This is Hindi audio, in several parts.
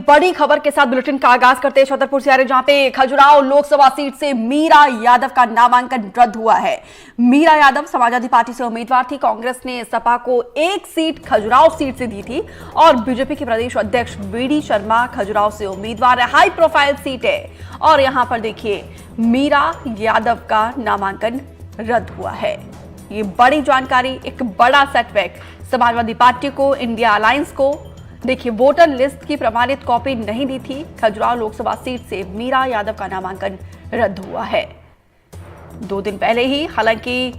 बड़ी खबर के साथ बुलेटिन का आगाज करते हैं छतरपुर से आ रहे, जहां पे खजुराहो लोकसभा सीट से मीरा यादव का नामांकन रद्द हुआ है। मीरा यादव समाजवादी पार्टी से उम्मीदवार थी। कांग्रेस ने सपा को एक सीट खजुराहो सीट से दी थी और बीजेपी के प्रदेश अध्यक्ष वीडी शर्मा खजुराहो से उम्मीदवार है। हाई प्रोफाइल सीट है और यहां पर देखिए मीरा यादव का नामांकन रद्द हुआ है। ये बड़ी जानकारी, एक बड़ा सेटबैक समाजवादी पार्टी को, इंडिया अलायंस को। देखिए, वोटर लिस्ट की प्रमाणित कॉपी नहीं दी थी। खजुराहो लोकसभा सीट से मीरा यादव का नामांकन रद्द हुआ है। 2 दिन पहले ही हालांकि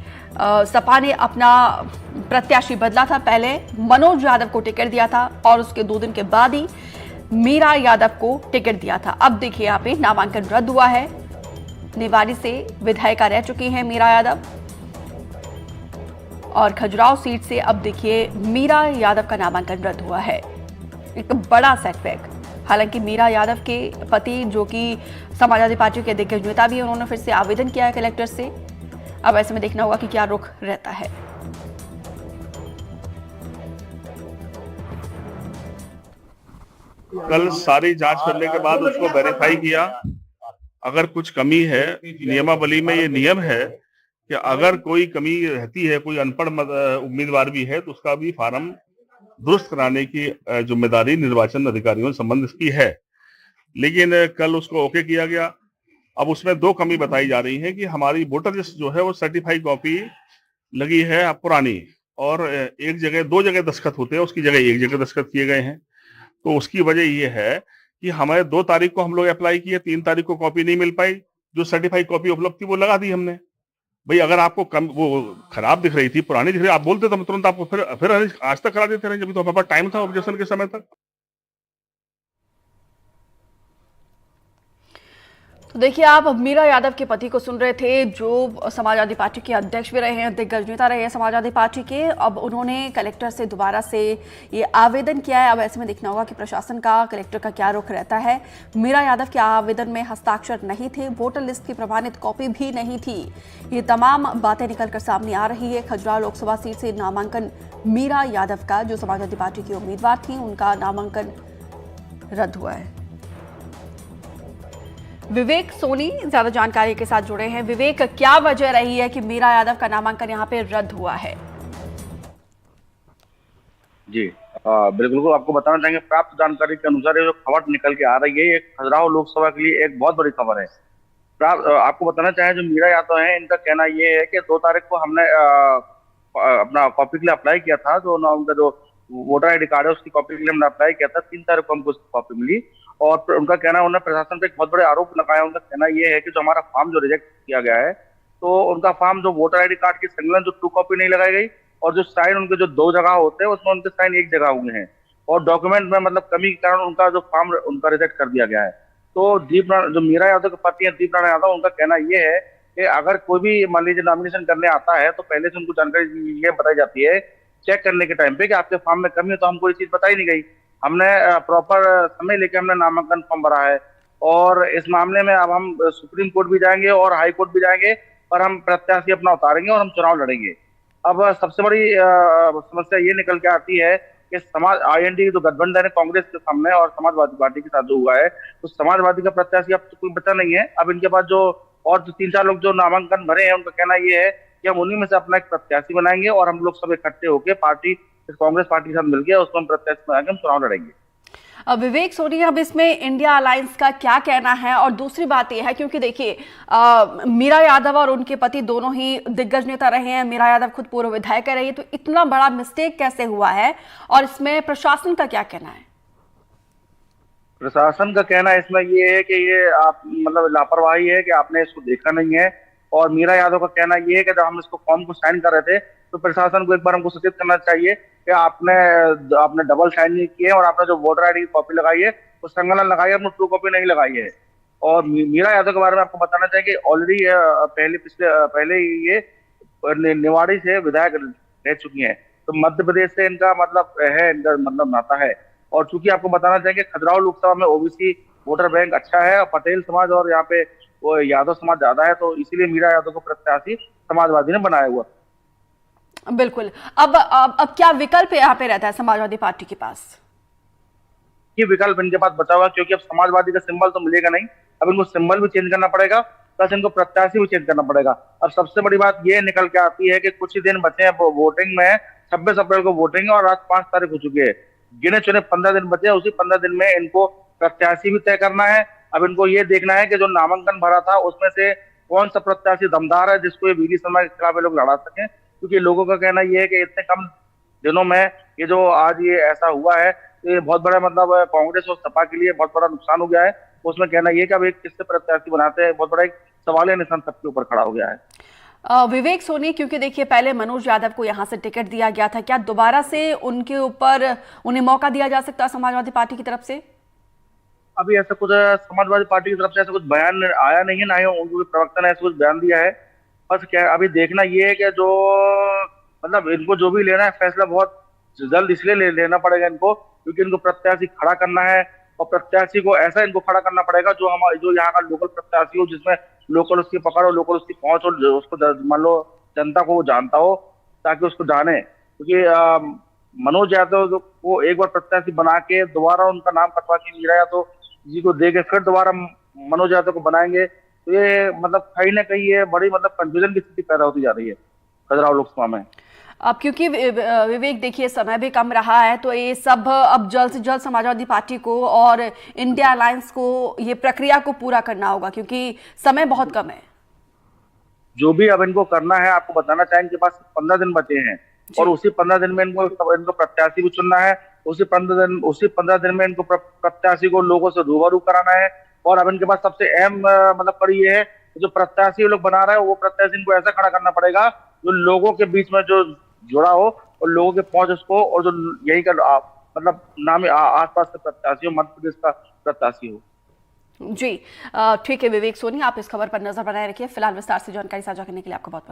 सपा ने अपना प्रत्याशी बदला था। पहले मनोज यादव को टिकट दिया था और उसके 2 दिन के बाद ही मीरा यादव को टिकट दिया था। अब देखिए, यहाँ पे नामांकन रद्द हुआ है। निवाड़ी से विधायिका रह चुकी हैं मीरा यादव और खजुराहो सीट से अब देखिए मीरा यादव का नामांकन रद्द हुआ है। एक बड़ा सेटबैक। हालांकि मीरा यादव के पति, जो कि समाजवादी पार्टी के दिग्गज नेता भी हैं, उन्होंने फिर से आवेदन किया है कलेक्टर से। अब ऐसे में देखना होगा कि क्या रुख रहता है। कल सारी जांच करने के बाद उसको वेरीफाई किया। अगर कुछ कमी है, नियमावली में ये नियम है कि अगर कोई कमी रहती है, कोई अनपढ़ उम्मीदवार भी है, तो उसका भी फार्म दुरुस्त कराने की जिम्मेदारी निर्वाचन अधिकारियों संबंध की है। लेकिन कल उसको ओके किया गया। अब उसमें 2 कमी बताई जा रही है कि हमारी वोटर लिस्ट जो है वो सर्टिफाइड कॉपी लगी है पुरानी, और एक जगह 2 जगह दस्तखत होते हैं, उसकी जगह 1 जगह दस्तखत किए गए हैं। तो उसकी वजह ये है कि हमें 2 तारीख को हम लोग अप्लाई किए, 3 तारीख को कॉपी नहीं मिल पाई। जो सर्टिफाइड कॉपी उपलब्ध थी वो लगा दी हमने। भाई, अगर आपको वो खराब दिख रही थी, पुरानी दिख रही, आप बोलते तो हम तुरंत आपको फिर आज तक करा देते रहे, जब तो हमारे पास टाइम था ऑब्जेक्शन के समय तक। तो देखिए, आप मीरा यादव के पति को सुन रहे थे, जो समाजवादी पार्टी के अध्यक्ष भी रहे हैं, दिग्गज नेता रहे हैं समाजवादी पार्टी के। अब उन्होंने कलेक्टर से दोबारा से ये आवेदन किया है। अब ऐसे में देखना होगा कि प्रशासन का, कलेक्टर का क्या रुख रहता है। मीरा यादव के आवेदन में हस्ताक्षर नहीं थे, वोटर लिस्ट की प्रमाणित कॉपी भी नहीं थी। ये तमाम बातें निकलकर सामने आ रही है। खजुराहो लोकसभा सीट से नामांकन मीरा यादव का, जो समाजवादी पार्टी की उम्मीदवार थी, उनका नामांकन रद्द हुआ है। विवेक सोनी ज्यादा जानकारी के साथ जुड़े हैं। विवेक, क्या वजह रही है कि मीरा यादव का नामांकन यहाँ पे रद्द हुआ है? जी बिल्कुल, आपको बताना चाहेंगे, प्राप्त जानकारी के अनुसार ये जो खबर निकल के आ रही है, ये खजुराहो लोकसभा के लिए एक बहुत बड़ी खबर है। आपको बताना चाहें, जो मीरा यादव है, इनका कहना ये है कि 2 तारीख को हमने अपना कॉपी के लिए अप्लाई किया था। जो उनका जो वोटर आई डी कार्ड है, उसकी कॉपी के लिए हमने अप्लाई किया था। 3 तारीख को हमको कॉपी मिली और उनका कहना, उन्होंने प्रशासन पे एक बहुत बड़े आरोप लगाया। उनका कहना ये है कि जो हमारा फॉर्म जो रिजेक्ट किया गया है, तो उनका फॉर्म जो वोटर आईडी कार्ड की संलग्न जो 2 कॉपी नहीं लगाई गई, और जो साइन उनके जो 2 जगह होते हैं, उसमें उनके साइन 1 जगह हुए हैं, और डॉक्यूमेंट में मतलब कमी के कारण उनका जो फॉर्म उनका रिजेक्ट कर दिया गया है। तो जो मीरा यादव के पति है दीप राणा यादव, उनका कहना ये है कि अगर कोई भी मान लीजिए नॉमिनेशन करने आता है, तो पहले से उनको जानकारी ये बताई जाती है चेक करने के टाइम पे कि आपके फॉर्म में कमी है, तो हमको ये चीज बताई नहीं गई। हमने प्रॉपर समय लेके हमने नामांकन फॉर्म भरा है, और इस मामले में अब हम सुप्रीम कोर्ट भी जाएंगे और हाई कोर्ट भी जाएंगे, और हम प्रत्याशी अपना उतारेंगे और हम चुनाव लड़ेंगे। अब सबसे बड़ी समस्या ये निकल के आती है कि समाज IND जो गठबंधन है कांग्रेस के सामने और समाजवादी पार्टी के साथ जो हुआ है, तो समाजवादी का प्रत्याशी अब तो कोई बचा नहीं है। अब इनके पास जो और 3-4 लोग जो नामांकन भरे हैं, उनका कहना ये है कि हम उन्हीं में से अपना एक प्रत्याशी बनाएंगे और हम लोग सब इकट्ठे होकर पार्टी, कांग्रेस पार्टी के साथ मिलकर उसको हम प्रत्याशी बनाकर हम चुनाव लड़ेंगे। विवेक सोनी, अब इसमें इंडिया अलायंस का क्या कहना है? और दूसरी बात यह है, क्योंकि देखिए मीरा यादव और उनके पति दोनों ही दिग्गज नेता रहे हैं, मीरा यादव खुद पूर्व विधायक रही है, तो इतना बड़ा मिस्टेक कैसे हुआ है और इसमें प्रशासन का क्या कहना है? प्रशासन का कहना इसमें ये है कि ये आप मतलब लापरवाही है कि आपने इसको देखा नहीं है। और मीरा यादव का कहना ये है कि जब हम इसको फॉर्म को साइन कर रहे थे, तो प्रशासन को एक बार हमको सूचित करना चाहिए कि आपने डबल साइन नहीं किए, और आपने जो वोटर आईडी की कॉपी लगाई है वो संलग्न लगाई है, आपने 2 कॉपी नहीं लगाई है। और मीरा यादव के बारे में आपको बताना चाहिए कि ऑलरेडी पहले ये निवाड़ी से विधायक रह चुकी हैं, तो मध्य प्रदेश से इनका मतलब नाता है। और चूंकि आपको बताना चाहिए कि खजुराहो लोकसभा में OBC वोटर बैंक अच्छा है, और पटेल समाज और यहाँ पे वो यादव समाज ज्यादा है, तो इसीलिए मीरा यादव को प्रत्याशी समाजवादी ने बनाया हुआ। बिल्कुल। अब क्या विकल्प यहाँ पे रहता है समाजवादी पार्टी के पास? ही विकल्प इनके पास बचा हुआ है, क्योंकि अब समाजवादी का सिंबल तो मिलेगा नहीं, अब इनको सिंबल भी चेंज करना पड़ेगा, प्लस इनको प्रत्याशी भी चेंज करना पड़ेगा। अब सबसे बड़ी बात ये निकल के आती है कि कुछ ही दिन बचे हैं वोटिंग में, 26 अप्रैल को वोटिंग है और आज 5 तारीख हो चुकी है, गिने चुने 15 दिन बचे हैं। उसी 15 दिन में इनको प्रत्याशी भी तय करना है। अब इनको ये देखना है कि जो नामांकन भरा था उसमें से कौन सा प्रत्याशी दमदार है जिसको ये वीडी शर्मा के खिलाफ ये लोग लड़ा सकें, क्योंकि लोगों का कहना ये है कि इतने कम दिनों में ये जो आज ये ऐसा हुआ है, ये बहुत बड़ा मतलब कांग्रेस और सपा के लिए बहुत बड़ा नुकसान हो गया है। उसमें कहना ये कि अब एक किससे प्रत्याशी बनाते हैं, बहुत बड़ा एक सवाल निशान सबके ऊपर खड़ा हो गया है। विवेक सोनी, क्योंकि देखिए पहले मनोज यादव को यहां से टिकट दिया गया था, क्या दोबारा से उनके ऊपर उन्हें मौका दिया जा सकता है समाजवादी पार्टी की तरफ से? अभी ऐसा कुछ समाजवादी पार्टी की तरफ से ऐसा कुछ बयान आया नहीं है, ना ही उनके प्रवक्ता ने ऐसा कुछ बयान दिया है। बस क्या अभी देखना ये है कि जो मतलब इनको जो भी लेना है फैसला बहुत जल्द इसलिए लेना पड़ेगा इनको, क्योंकि इनको प्रत्याशी खड़ा करना है, और प्रत्याशी को ऐसा इनको खड़ा करना पड़ेगा जो जो यहाँ का लोकल प्रत्याशी हो, जिसमें लोकल उसकी पकड़ हो, लोकल उसकी पहुंच हो, उसको मान लो जनता को वो जानता हो, ताकि उसको जाने। क्योंकि मनोज यादव को एक बार प्रत्याशी बना के दोबारा उनका नाम कटवा के मीरा यादव जी को दे के फिर दोबारा मनोज यादव को बनाएंगे, तो ये मतलब कहीं ना कहीं ये बड़ी मतलब कंफ्यूजन की स्थिति पैदा होती जा रही है खजुराहो लोकसभा में। अब क्योंकि विवेक देखिए समय भी कम रहा है, तो ये सब अब जल्द से जल्द समाजवादी पार्टी को और इंडिया अलायंस को ये प्रक्रिया को पूरा करना होगा, क्योंकि समय बहुत कम है। जो भी अब इनको करना है, आपको बताना चाहेंगे, इनके पास 15 दिन बचे हैं, और उसी 15 दिन में इनको प्रत्याशी भी चुनना है। उसी 15 दिन में इनको प्रत्याशी को लोगों से रूबरू कराना है। और अब इनके पास सबसे अहम मतलब कड़ी ये है, जो प्रत्याशी लोग बना रहे हैं वो प्रत्याशी इनको ऐसा खड़ा करना पड़ेगा जो लोगों के बीच में जो जुड़ा हो और लोगों के पहुंच उसको, और जो यही का मतलब नामी आसपास के प्रत्याशी हो, मध्य प्रदेश का प्रत्याशी हो। जी ठीक है विवेक सोनी, आप इस खबर पर नजर बनाए रखिए। फिलहाल विस्तार से जानकारी साझा करने के लिए आपका बहुत